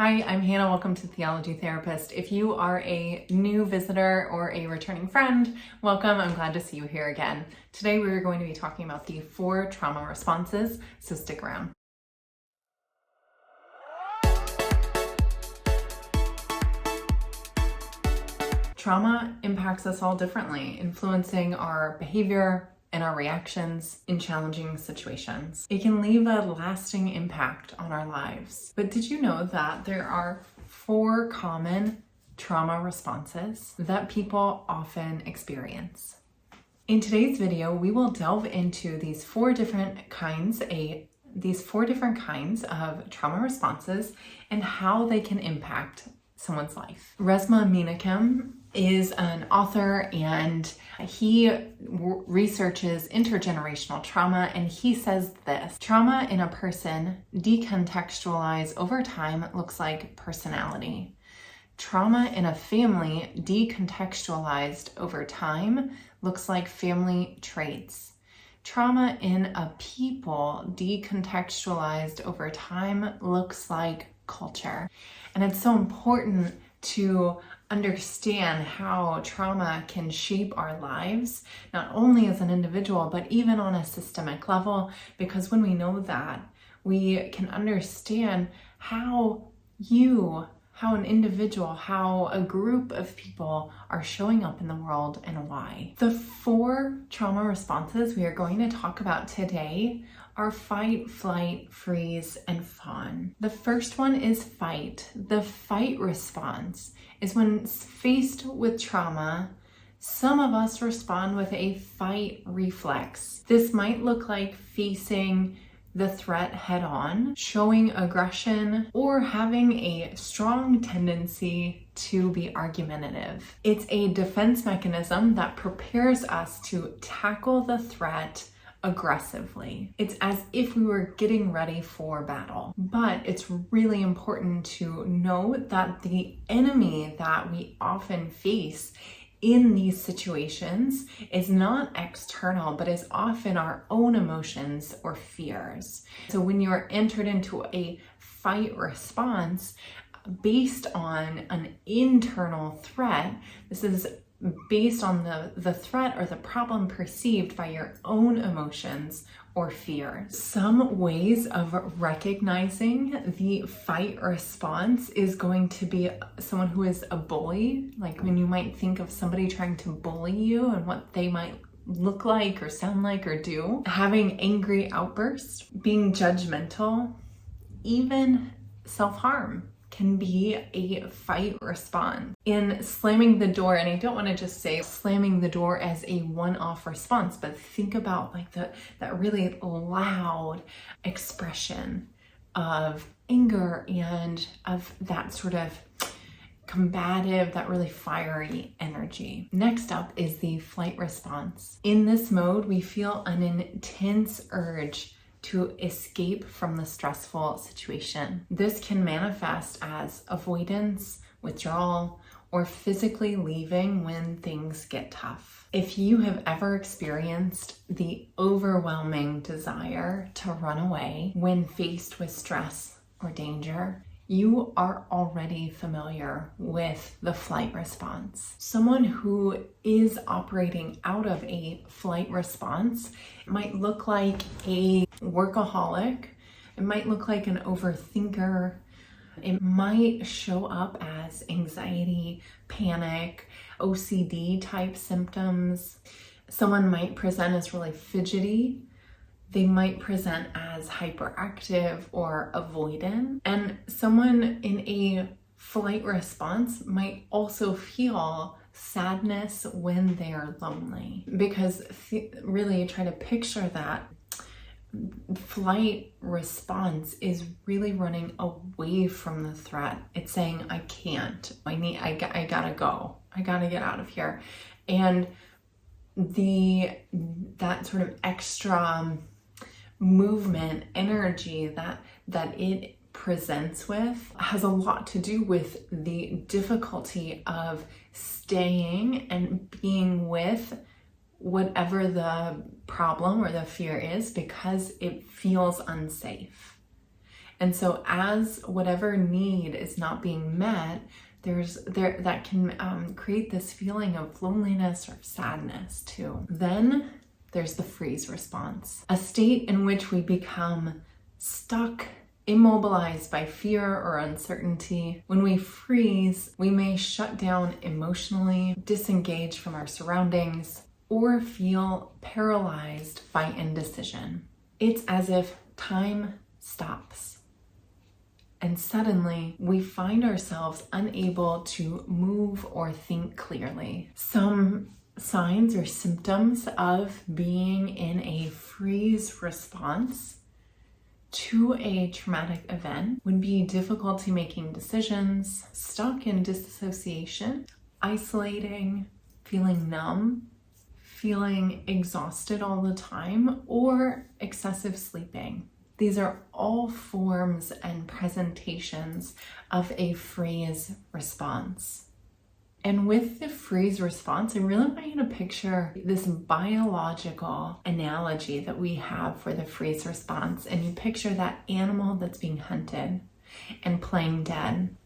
Hi, I'm Hannah. Welcome to Theology Therapist. If you are a new visitor or a returning friend, welcome. I'm glad to see you here again. Today we're going to be talking about the 4 trauma responses, so stick around. Trauma impacts us all differently, influencing our behavior and our reactions in challenging situations. It can leave a lasting impact on our lives. But did you know that there are 4 common trauma responses that people often experience? In today's video, we will delve into these 4 different kinds of trauma responses and how they can impact someone's life. Resmaa Menakem is an author and he researches intergenerational trauma, and he says this: trauma in a person decontextualized over time looks like personality. Trauma in a family decontextualized over time looks like family traits. Trauma in a people decontextualized over time looks like culture. And it's so important to understand how trauma can shape our lives, not only as an individual, but even on a systemic level, because when we know that, we can understand how an individual, how a group of people are showing up in the world and why. The 4 trauma responses we are going to talk about today are fight, flight, freeze, and fawn. The first one is fight. The fight response is when faced with trauma, some of us respond with a fight reflex. This might look like facing the threat head on, showing aggression, or having a strong tendency to be argumentative. It's a defense mechanism that prepares us to tackle the threat aggressively. It's as if we were getting ready for battle. But it's really important to know that the enemy that we often face in these situations is not external, but is often our own emotions or fears. So when you're entered into a fight response based on an internal threat, this is based on the threat or the problem perceived by your own emotions or fears. Some ways of recognizing the fight response is going to be someone who is a bully, like when you might think of somebody trying to bully you and what they might look like or sound like or do. Having angry outbursts, being judgmental, even self-harm can be a fight response. In slamming the door, and I don't want to just say slamming the door as a one-off response, but think about like that really loud expression of anger and of that sort of combative, that really fiery energy. Next up is the flight response. In this mode, we feel an intense urge to escape from the stressful situation. This can manifest as avoidance, withdrawal, or physically leaving when things get tough. If you have ever experienced the overwhelming desire to run away when faced with stress or danger, you are already familiar with the flight response. Someone who is operating out of a flight response might look like a workaholic. It might look like an overthinker. It might show up as anxiety, panic, OCD type symptoms. Someone might present as really fidgety. They might present as hyperactive or avoidant. And someone in a flight response might also feel sadness when they're lonely. Because really try to picture that flight response is really running away from the threat. It's saying, I can't, I gotta go. I gotta get out of here. And that sort of extra movement, energy that it presents with has a lot to do with the difficulty of staying and being with whatever the problem or the fear is because it feels unsafe. And so as whatever need is not being met, that can create this feeling of loneliness or sadness too. Then there's the freeze response, a state in which we become stuck, immobilized by fear or uncertainty. When we freeze, we may shut down emotionally, disengage from our surroundings, or feel paralyzed by indecision. It's as if time stops. And suddenly we find ourselves unable to move or think clearly. Some signs or symptoms of being in a freeze response to a traumatic event would be difficulty making decisions, stuck in dissociation, isolating, feeling numb, feeling exhausted all the time, or excessive sleeping. These are all forms and presentations of a freeze response. And with the freeze response, I really want you to picture this biological analogy that we have for the freeze response. And you picture that animal that's being hunted and playing dead,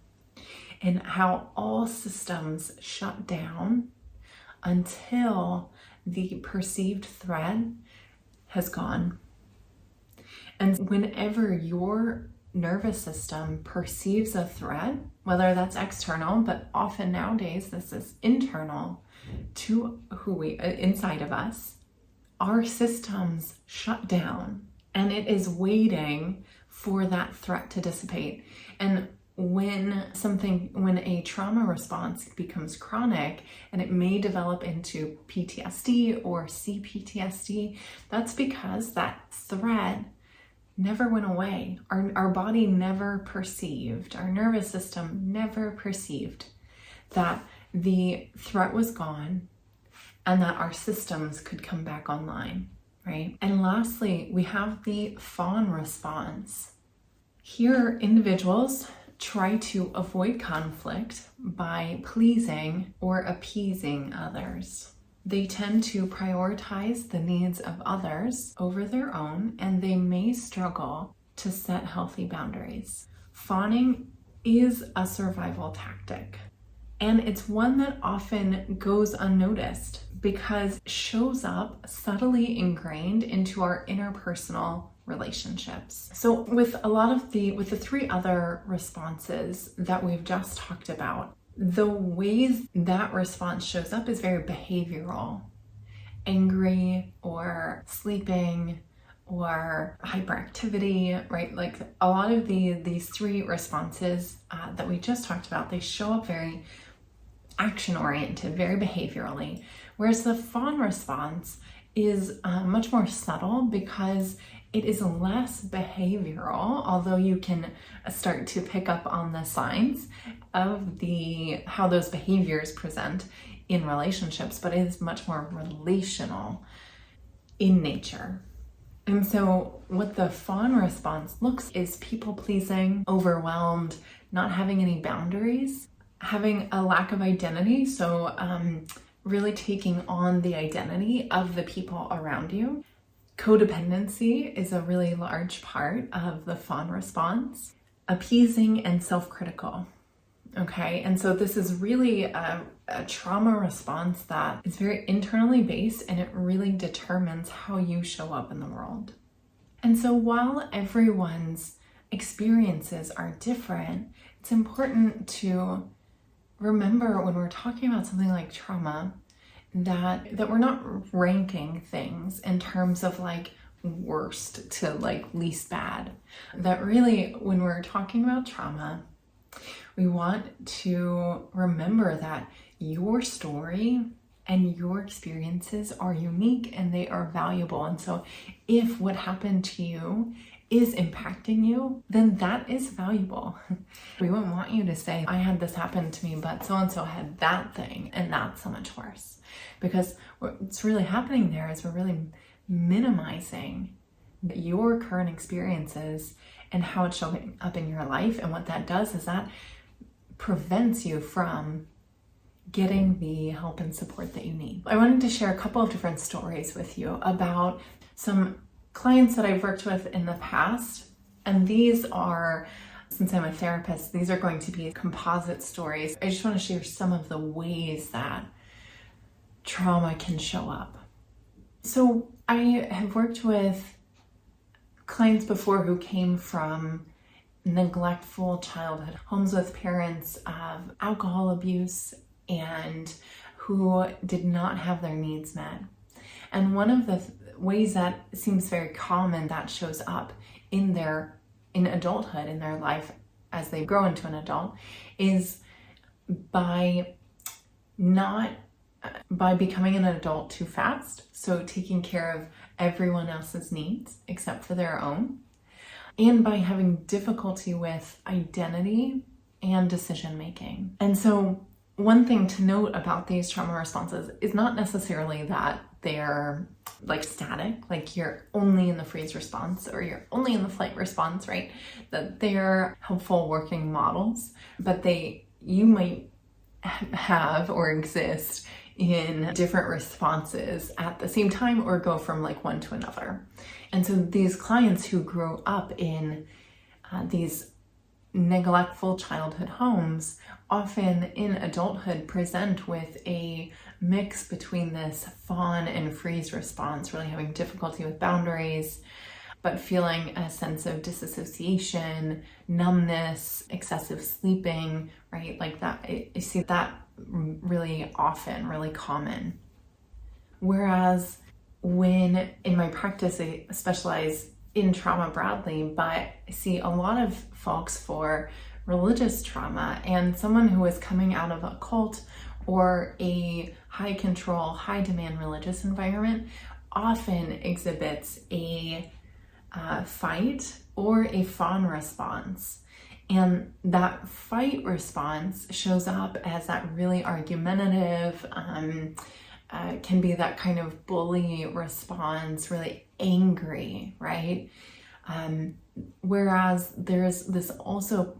and how all systems shut down until the perceived threat has gone. And whenever your nervous system perceives a threat, whether that's external, but often nowadays this is internal to inside of us, our systems shut down and it is waiting for that threat to dissipate. And when a trauma response becomes chronic and it may develop into PTSD or CPTSD, that's because that threat never went away. Our body never perceived, our nervous system never perceived that the threat was gone and that our systems could come back online, right? And lastly, we have the fawn response. Here, individuals try to avoid conflict by pleasing or appeasing others. They tend to prioritize the needs of others over their own, and they may struggle to set healthy boundaries. Fawning is a survival tactic, and it's one that often goes unnoticed because it shows up subtly ingrained into our interpersonal relationships. So with the three other responses that we've just talked about, the ways that response shows up is very behavioral. Angry or sleeping or hyperactivity, right? Like a lot of these three responses that we just talked about, they show up very action-oriented, very behaviorally. Whereas the fawn response is much more subtle because it is less behavioral, although you can start to pick up on the signs of how those behaviors present in relationships, but it is much more relational in nature. And so what the fawn response looks is people pleasing, overwhelmed, not having any boundaries, having a lack of identity. So really taking on the identity of the people around you. Codependency is a really large part of the fawn response. Appeasing and self-critical. Okay, and so this is really a trauma response that is very internally based, and it really determines how you show up in the world. And so while everyone's experiences are different, it's important to remember when we're talking about something like trauma that we're not ranking things in terms of like worst to like least bad. That really, when we're talking about trauma, we want to remember that your story and your experiences are unique and they are valuable. And so if what happened to you is impacting you, then that is valuable. We wouldn't want you to say, I had this happen to me, but so-and-so had that thing, and that's so much worse. Because what's really happening there is we're really minimizing your current experiences and how it's showing up in your life. And what that does is that prevents you from getting the help and support that you need. I wanted to share a couple of different stories with you about some clients that I've worked with in the past And these are, since I'm a therapist, these are going to be composite stories. I just want to share some of the ways that trauma can show up. So I have worked with clients before who came from neglectful childhood, homes with parents of alcohol abuse and who did not have their needs met. And one of the ways that seems very common that shows up in adulthood, in their life as they grow into an adult, is by becoming an adult too fast. So taking care of everyone else's needs except for their own, and by having difficulty with identity and decision making. And so one thing to note about these trauma responses is not necessarily that they're like static, like you're only in the freeze response or you're only in the flight response, right? That they're helpful working models, but you might have or exist in different responses at the same time or go from like one to another. And so these clients who grow up in these neglectful childhood homes often in adulthood present with a mix between this fawn and freeze response, really having difficulty with boundaries, but feeling a sense of disassociation, numbness, excessive sleeping, right? Like that, I see that really often, really common. Whereas when in my practice, I specialize in trauma broadly, but I see a lot of folks for religious trauma, and someone who is coming out of a cult or a high control, high demand religious environment often exhibits a fight or a fawn response. And that fight response shows up as that really argumentative, can be that kind of bully response, really angry, right? Whereas there's this also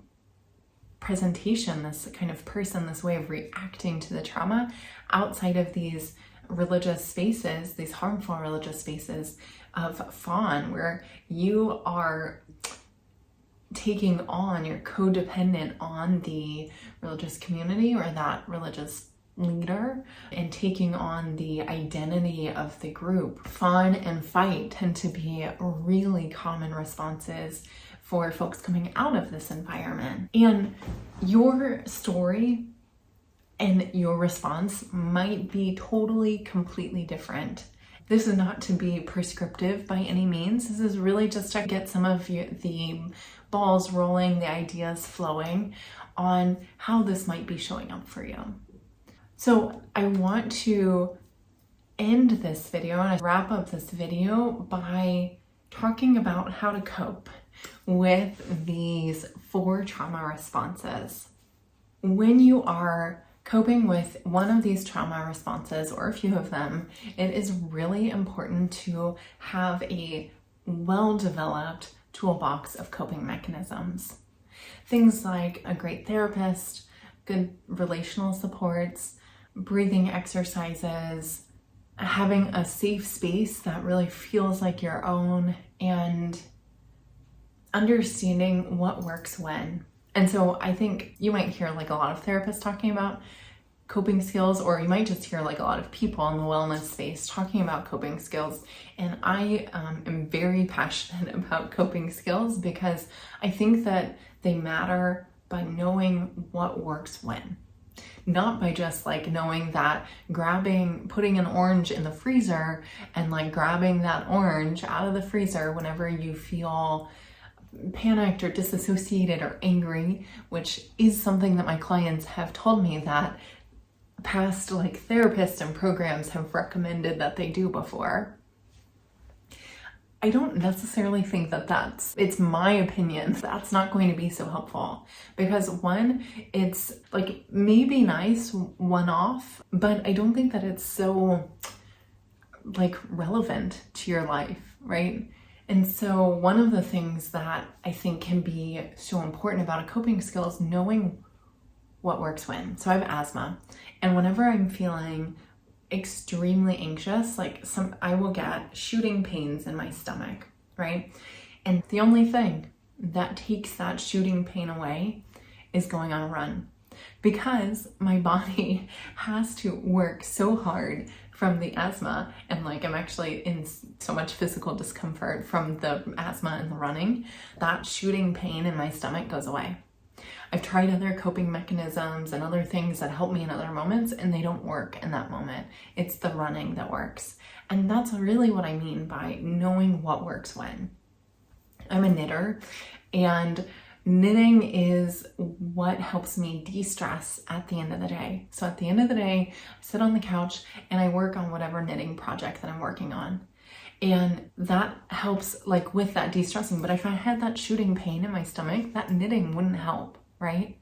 presentation, this kind of person, this way of reacting to the trauma outside of these religious spaces, these harmful religious spaces of fawn, where you are taking on, you're codependent on the religious community or that religious leader and taking on the identity of the group. Fawn and fight tend to be really common responses for folks coming out of this environment. And your story and your response might be totally, completely different. This is not to be prescriptive by any means. This is really just to get some of the balls rolling, the ideas flowing on how this might be showing up for you. So I want to end this video and wrap up this video by talking about how to cope with these 4 trauma responses. When you are coping with one of these trauma responses or a few of them, it is really important to have a well-developed toolbox of coping mechanisms. Things like a great therapist, good relational supports, breathing exercises, having a safe space that really feels like your own, and understanding what works when. And so I think you might hear like a lot of therapists talking about coping skills, or you might just hear like a lot of people in the wellness space talking about coping skills. And I am very passionate about coping skills because I think that they matter by knowing what works when. Not by just like knowing that putting an orange in the freezer and like grabbing that orange out of the freezer whenever you feel panicked or disassociated or angry, which is something that my clients have told me that past like therapists and programs have recommended that they do before. I don't necessarily think that it's my opinion, that's not going to be so helpful, because one, it's like maybe nice one-off, but I don't think that it's so like relevant to your life, right? And so one of the things that I think can be so important about a coping skill is knowing what works when. So I have asthma, and whenever I'm feeling extremely anxious, I will get shooting pains in my stomach, right? And the only thing that takes that shooting pain away is going on a run, because my body has to work so hard from the asthma, and like I'm actually in so much physical discomfort from the asthma and the running, that shooting pain in my stomach goes away. I've tried other coping mechanisms and other things that help me in other moments, and they don't work in that moment. It's the running that works. And that's really what I mean by knowing what works when. I'm a knitter, and knitting is what helps me de-stress at the end of the day. So at the end of the day, I sit on the couch and I work on whatever knitting project that I'm working on. And that helps like with that de-stressing. But if I had that shooting pain in my stomach, that knitting wouldn't help, right?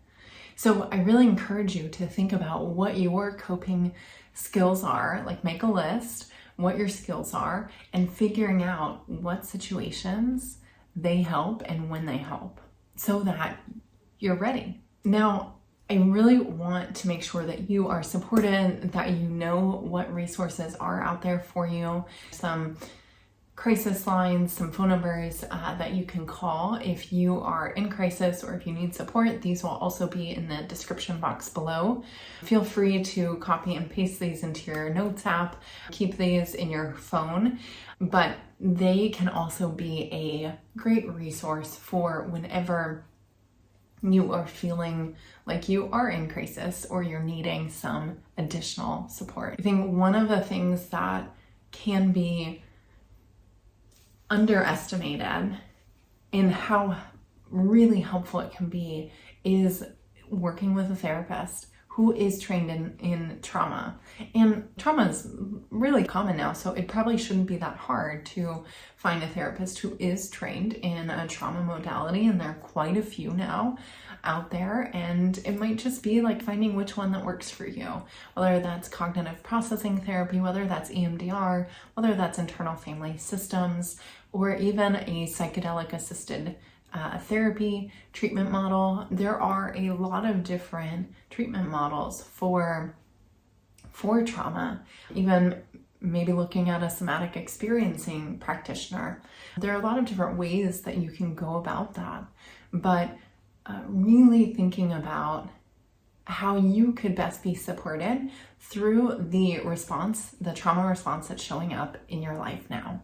So I really encourage you to think about what your coping skills are, like make a list, what your skills are, and figuring out what situations they help and when they help, so that you're ready. Now, I really want to make sure that you are supported, that you know what resources are out there for you, some crisis lines, some phone numbers that you can call if you are in crisis or if you need support. These will also be in the description box below. Feel free to copy and paste these into your notes app. Keep these in your phone, but they can also be a great resource for whenever you are feeling like you are in crisis or you're needing some additional support. I think one of the things that can be underestimated in how really helpful it can be is working with a therapist who is trained in trauma. And trauma is really common now, so it probably shouldn't be that hard to find a therapist who is trained in a trauma modality, and there are quite a few now out there, and it might just be like finding which one that works for you, whether that's cognitive processing therapy, whether that's EMDR, whether that's internal family systems, or even a psychedelic assisted therapy treatment model. There are a lot of different treatment models for trauma, even maybe looking at a somatic experiencing practitioner. There are a lot of different ways that you can go about that, but really thinking about how you could best be supported through the response, the trauma response that's showing up in your life now.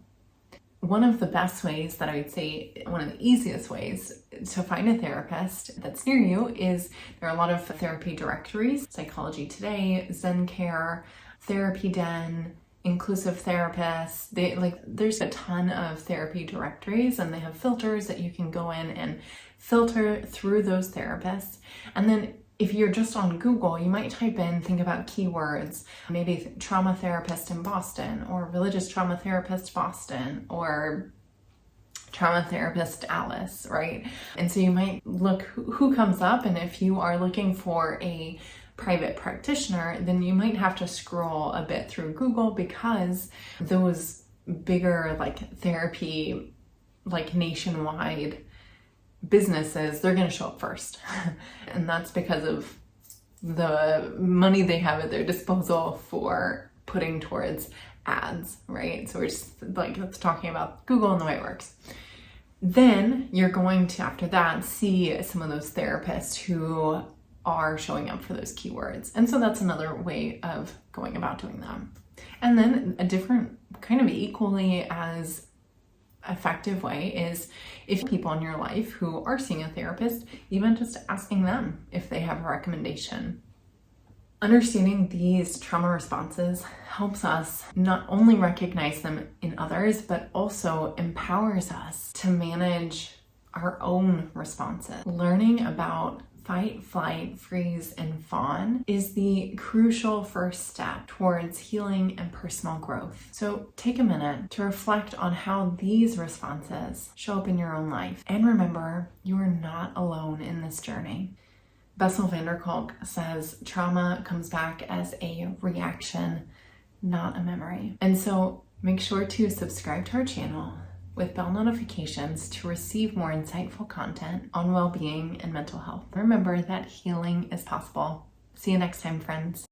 One of the best ways that I would say, one of the easiest ways to find a therapist that's near you is there are a lot of therapy directories, Psychology Today, Zen Care, Therapy Den, Inclusive Therapists. There's a ton of therapy directories, and they have filters that you can go in and filter through those therapists. And then if you're just on Google, you might type in, think about keywords, maybe trauma therapist in Boston, or religious trauma therapist Boston, or trauma therapist Alice, right? And so you might look who comes up, and if you are looking for a private practitioner, then you might have to scroll a bit through Google, because those bigger like therapy, like nationwide businesses, they're going to show up first. And that's because of the money they have at their disposal for putting towards ads, right? So we're just like, let's talking about Google and the way it works. Then you're going to, after that, see some of those therapists who are showing up for those keywords. And so that's another way of going about doing that. And then a different, kind of equally as effective way is if people in your life who are seeing a therapist, even just asking them if they have a recommendation. Understanding these trauma responses helps us not only recognize them in others, but also empowers us to manage our own responses. Learning about fight, flight, freeze, and fawn is the crucial first step towards healing and personal growth. So take a minute to reflect on how these responses show up in your own life. And remember, you are not alone in this journey. Bessel van der Kolk says trauma comes back as a reaction, not a memory. And so make sure to subscribe to our channel with bell notifications to receive more insightful content on well-being and mental health. Remember that healing is possible. See you next time, friends.